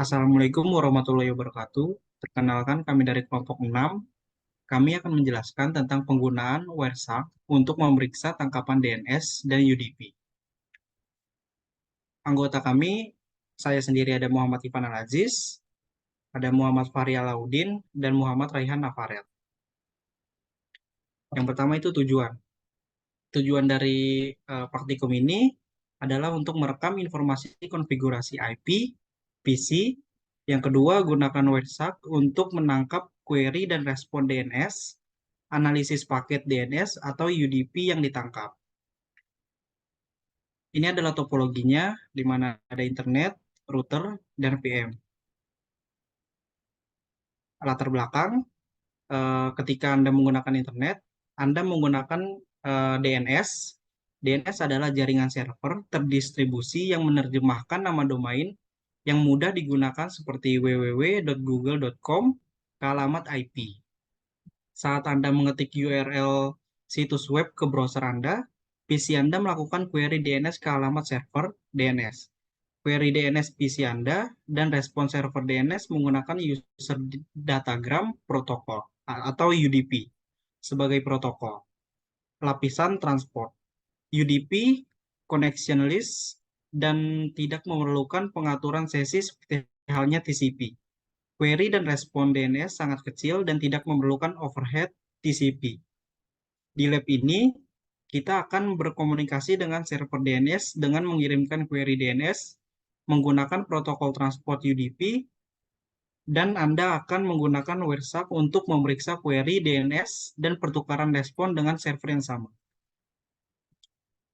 Assalamualaikum warahmatullahi wabarakatuh. Perkenalkan kami dari kelompok 6. Kami akan menjelaskan tentang penggunaan WireShark untuk memeriksa tangkapan DNS dan UDP. Anggota kami, saya sendiri ada Muhammad Ivan Al-Aziz, ada Muhammad Fahri Alauddin, dan Muhammad Raihan Nafarel. Yang pertama itu tujuan. Tujuan dari praktikum ini adalah untuk merekam informasi konfigurasi IP, PC. Yang kedua, gunakan WireShark untuk menangkap query dan respon DNS, analisis paket DNS atau UDP yang ditangkap. Ini adalah topologinya, di mana ada internet, router, dan VM. Latar belakang, ketika Anda menggunakan internet, Anda menggunakan DNS. DNS adalah jaringan server terdistribusi yang menerjemahkan nama domain yang mudah digunakan seperti www.google.com ke alamat IP. Saat Anda mengetik URL situs web ke browser Anda, PC Anda melakukan query DNS ke alamat server DNS. Query DNS PC Anda dan respon server DNS menggunakan user datagram protokol atau UDP sebagai protokol. Lapisan transport. UDP, connection list, dan tidak memerlukan pengaturan sesi seperti halnya TCP. Query dan respon DNS sangat kecil dan tidak memerlukan overhead TCP. Di lab ini, kita akan berkomunikasi dengan server DNS dengan mengirimkan query DNS menggunakan protokol transport UDP, dan Anda akan menggunakan WireShark untuk memeriksa query DNS dan pertukaran respon dengan server yang sama.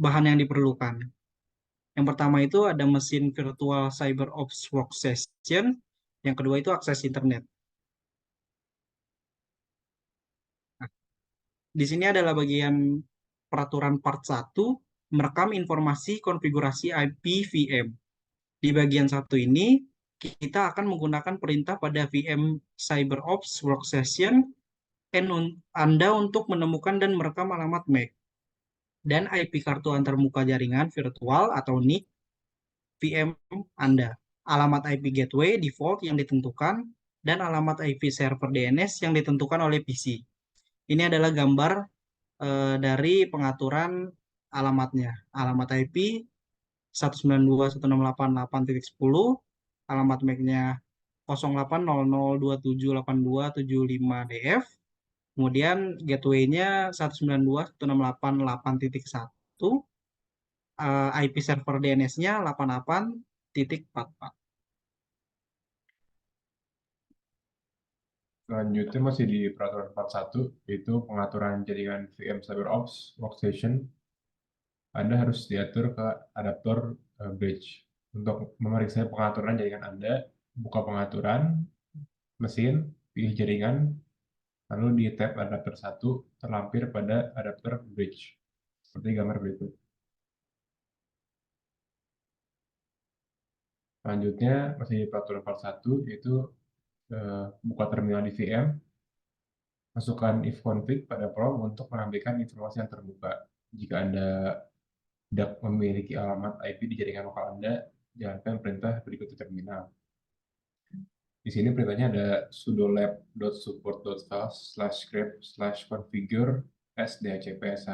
Bahan yang diperlukan. Yang pertama itu ada mesin virtual CyberOps Workstation, yang kedua itu akses internet. Nah, di sini adalah bagian peraturan part 1, merekam informasi konfigurasi IP VM. Di bagian satu ini, kita akan menggunakan perintah pada VM CyberOps Workstation Anda untuk menemukan dan merekam alamat MAC dan IP kartu antarmuka jaringan virtual atau NIC VM Anda, alamat IP gateway default yang ditentukan, dan alamat IP server DNS yang ditentukan oleh PC. Ini adalah gambar dari pengaturan alamatnya. Alamat IP 192.168.8.10, alamat MAC-nya 0800278275DF, kemudian gateway-nya 192.168.8.1, IP server DNS-nya 88.44. Selanjutnya masih di peraturan part 1, yaitu pengaturan jaringan VM CyberOps Workstation. Anda harus diatur ke adaptor bridge. Untuk memeriksa pengaturan jaringan Anda, buka pengaturan, mesin, pilih jaringan, lalu di tab adapter 1 terlampir pada adapter bridge, seperti gambar berikut. Selanjutnya masih di peraturan part 1, yaitu buka terminal di VM, masukkan if config pada prompt untuk menampilkan informasi yang terbuka. Jika Anda tidak memiliki alamat IP di jaringan lokal Anda, jalankan perintah berikut di terminal. Di sini perintahnya ada sudo lab.support.files/script/configure sdhcpsh.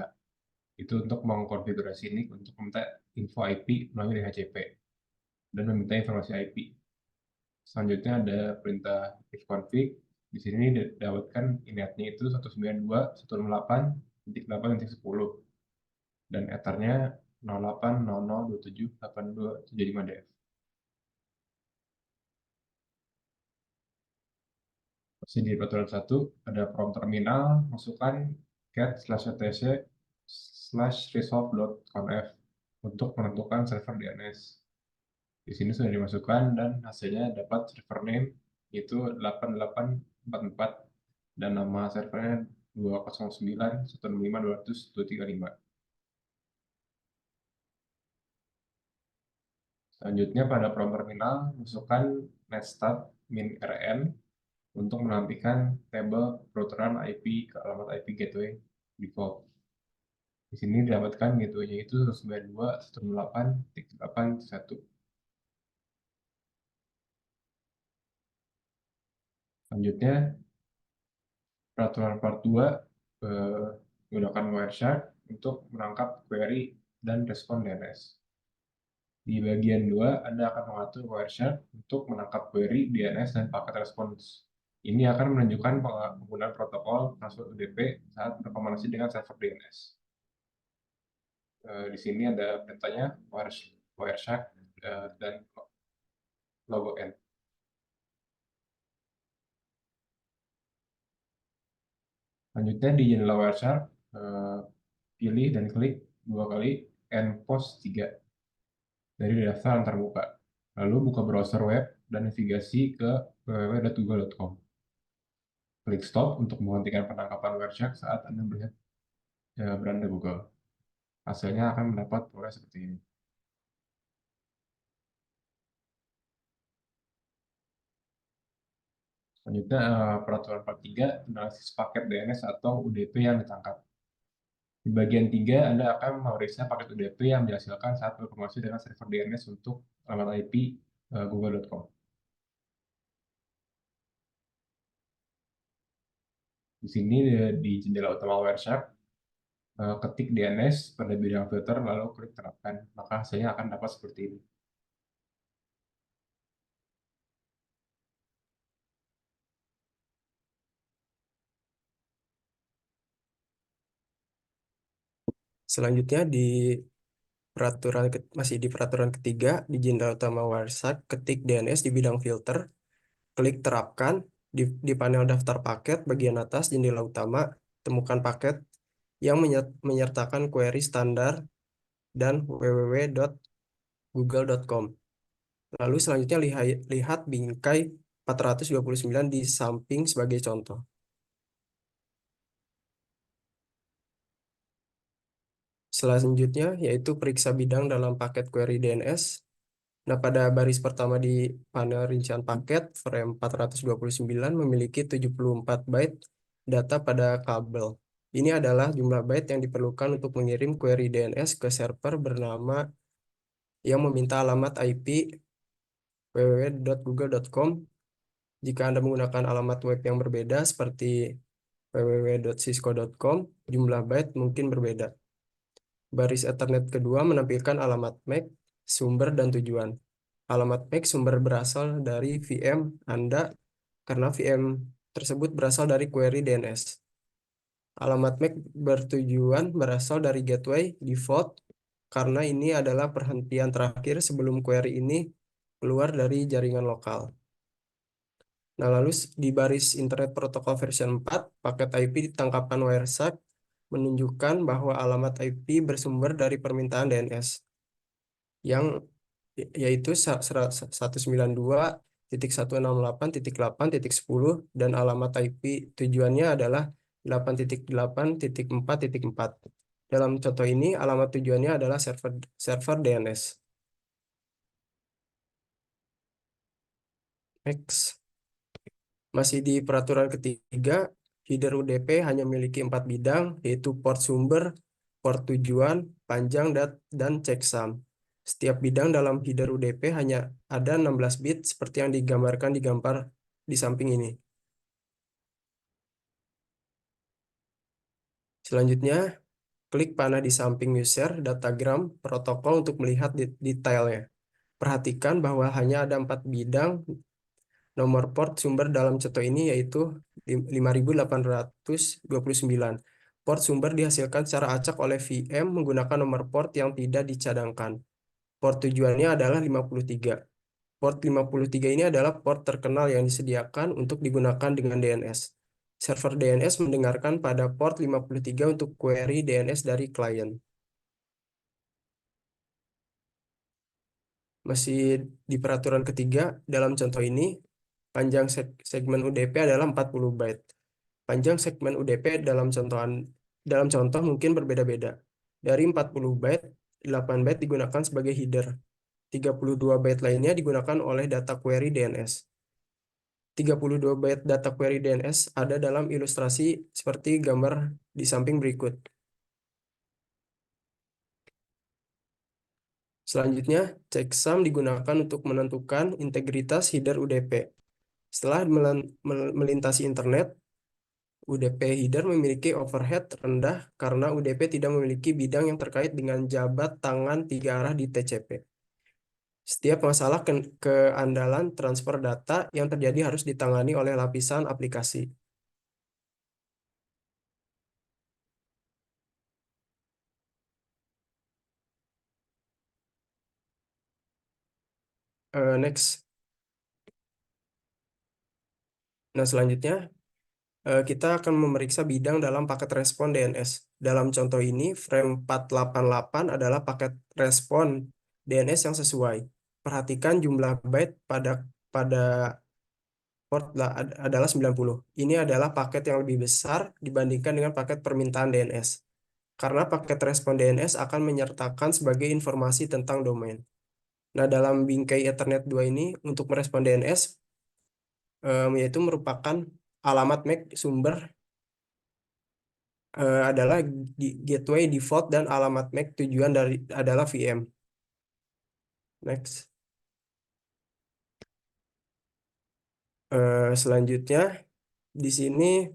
Itu untuk mengkonfigurasi NIC untuk meminta info IP melalui DHCP dan meminta informasi IP. Selanjutnya ada perintah ifconfig. Di sini didapatkan inetnya itu 192.168.8.10 dan ethernya 0800278275DF. Masih di peraturan 1 ada prompt terminal, masukkan cat/etc/resolve.conf untuk menentukan server DNS. Di sini sudah dimasukkan dan hasilnya dapat server name yaitu 8844 dan nama servernya 209.165.200.235. Selanjutnya pada prompt terminal, masukkan netstat -rn untuk menampilkan tabel peruturan IP ke alamat IP gateway default. Di sini didapatkan gateway-nya itu 192.168.8.1. Selanjutnya, peraturan part 2 menggunakan Wireshark untuk menangkap query dan respon DNS. Di bagian 2, Anda akan mengatur Wireshark untuk menangkap query, DNS, dan paket respons. Ini akan menunjukkan penggunaan protokol transport UDP saat berkomunikasi dengan server DNS. Di sini ada perintahnya Wireshark dan logo N. Selanjutnya di jendela Wireshark, pilih dan klik 2 kali npost 3 dari daftar antarmuka. Lalu buka browser web dan navigasi ke www.google.com. Klik stop untuk menghentikan penangkapan Wireshark saat Anda melihat beranda Google. Hasilnya akan mendapat progres seperti ini. Selanjutnya, peraturan part 3, analisis paket DNS atau UDP yang ditangkap. Di bagian 3, Anda akan memeriksa paket UDP yang dihasilkan saat berkomunikasi dengan server DNS untuk alamat IP google.com. Di sini di jendela utama Wireshark, ketik DNS pada bidang filter lalu klik terapkan, maka hasilnya akan dapat seperti ini. Selanjutnya masih di peraturan ketiga di jendela utama Wireshark, ketik DNS di bidang filter, klik terapkan di panel daftar paket bagian atas jendela utama, temukan paket yang menyertakan query standar dan www.google.com. Lalu selanjutnya lihat bingkai 429 di samping sebagai contoh. Selanjutnya yaitu periksa bidang dalam paket query DNS. Nah, pada baris pertama di panel rincian paket, frame 429 memiliki 74 byte data pada kabel. Ini adalah jumlah byte yang diperlukan untuk mengirim query DNS ke server bernama yang meminta alamat IP www.google.com. Jika Anda menggunakan alamat web yang berbeda seperti www.cisco.com, jumlah byte mungkin berbeda. Baris Ethernet kedua menampilkan alamat MAC, sumber, dan tujuan. Alamat MAC sumber berasal dari VM Anda karena VM tersebut berasal dari query DNS. Alamat MAC bertujuan berasal dari gateway default karena ini adalah perhentian terakhir sebelum query ini keluar dari jaringan lokal. Nah, lalu di baris Internet Protocol version 4, paket IP ditangkapkan Wireshark menunjukkan bahwa alamat IP bersumber dari permintaan DNS yang yaitu 192.168.8.10 dan alamat IP tujuannya adalah 8.8.4.4. Dalam contoh ini, alamat tujuannya adalah server DNS. Next. Masih di peraturan ketiga, header UDP hanya memiliki 4 bidang, yaitu port sumber, port tujuan, panjang, dan checksum. Setiap bidang dalam header UDP hanya ada 16 bit seperti yang digambarkan di gambar di samping ini. Selanjutnya, klik panah di samping user datagram protokol untuk melihat detailnya. Perhatikan bahwa hanya ada 4 bidang. Nomor port sumber dalam contoh ini yaitu 5829. Port sumber dihasilkan secara acak oleh VM menggunakan nomor port yang tidak dicadangkan. Port tujuannya adalah 53. Port 53 ini adalah port terkenal yang disediakan untuk digunakan dengan DNS. Server DNS mendengarkan pada port 53 untuk query DNS dari klien. Masih di peraturan ketiga, dalam contoh ini, panjang segmen UDP adalah 40 byte. Panjang segmen UDP dalam contoh mungkin berbeda-beda. Dari 40 byte, 8 byte digunakan sebagai header. 32 byte lainnya digunakan oleh data query DNS. 32 byte data query DNS ada dalam ilustrasi seperti gambar di samping berikut. Selanjutnya, checksum digunakan untuk menentukan integritas header UDP. Setelah melintasi internet, UDP header memiliki overhead rendah karena UDP tidak memiliki bidang yang terkait dengan jabat tangan 3 arah di TCP. Setiap masalah keandalan transfer data yang terjadi harus ditangani oleh lapisan aplikasi. Next. Nah, selanjutnya kita akan memeriksa bidang dalam paket respon DNS. Dalam contoh ini, frame 488 adalah paket respon DNS yang sesuai. Perhatikan jumlah byte pada port adalah 90. Ini adalah paket yang lebih besar dibandingkan dengan paket permintaan DNS. Karena paket respon DNS akan menyertakan sebagai informasi tentang domain. Nah, dalam bingkai Ethernet 2 ini, untuk merespon DNS, yaitu merupakan alamat MAC sumber adalah gateway default dan alamat MAC tujuan adalah VM. Next. Selanjutnya, di sini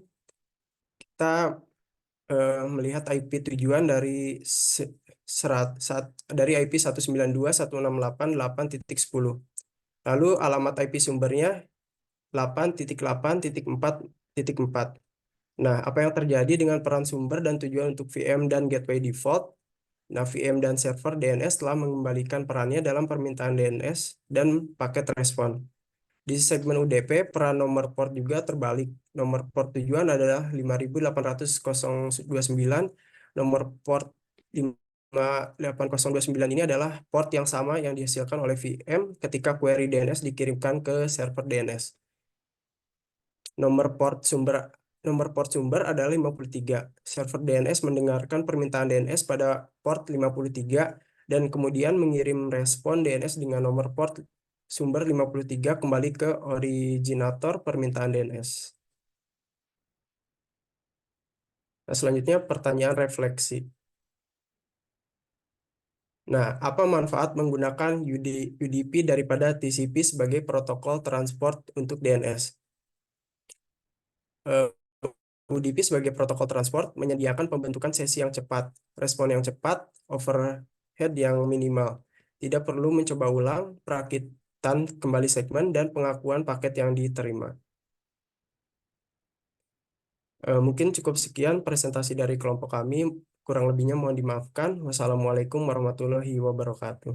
kita melihat IP tujuan dari dari IP 192.168.8.10. Lalu alamat IP sumbernya 8.8.4.4. Nah, apa yang terjadi dengan peran sumber dan tujuan untuk VM dan gateway default? Nah, VM dan server DNS telah mengembalikan perannya dalam permintaan DNS dan paket respon. Di segmen UDP, peran nomor port juga terbalik. Nomor port tujuan adalah 58.029. Nomor port 58029 ini adalah port yang sama yang dihasilkan oleh VM ketika query DNS dikirimkan ke server DNS. Nomor port sumber adalah 53. Server DNS mendengarkan permintaan DNS pada port 53 dan kemudian mengirim respon DNS dengan nomor port sumber 53 kembali ke originator permintaan DNS. Nah, selanjutnya pertanyaan refleksi. Nah, apa manfaat menggunakan UDP daripada TCP sebagai protokol transport untuk DNS? UDP sebagai protokol transport menyediakan pembentukan sesi yang cepat, respon yang cepat, overhead yang minimal. Tidak perlu mencoba ulang, perakitan kembali segmen, dan pengakuan paket yang diterima. Mungkin cukup sekian presentasi dari kelompok kami. Kurang lebihnya mohon dimaafkan. Wassalamualaikum warahmatullahi wabarakatuh.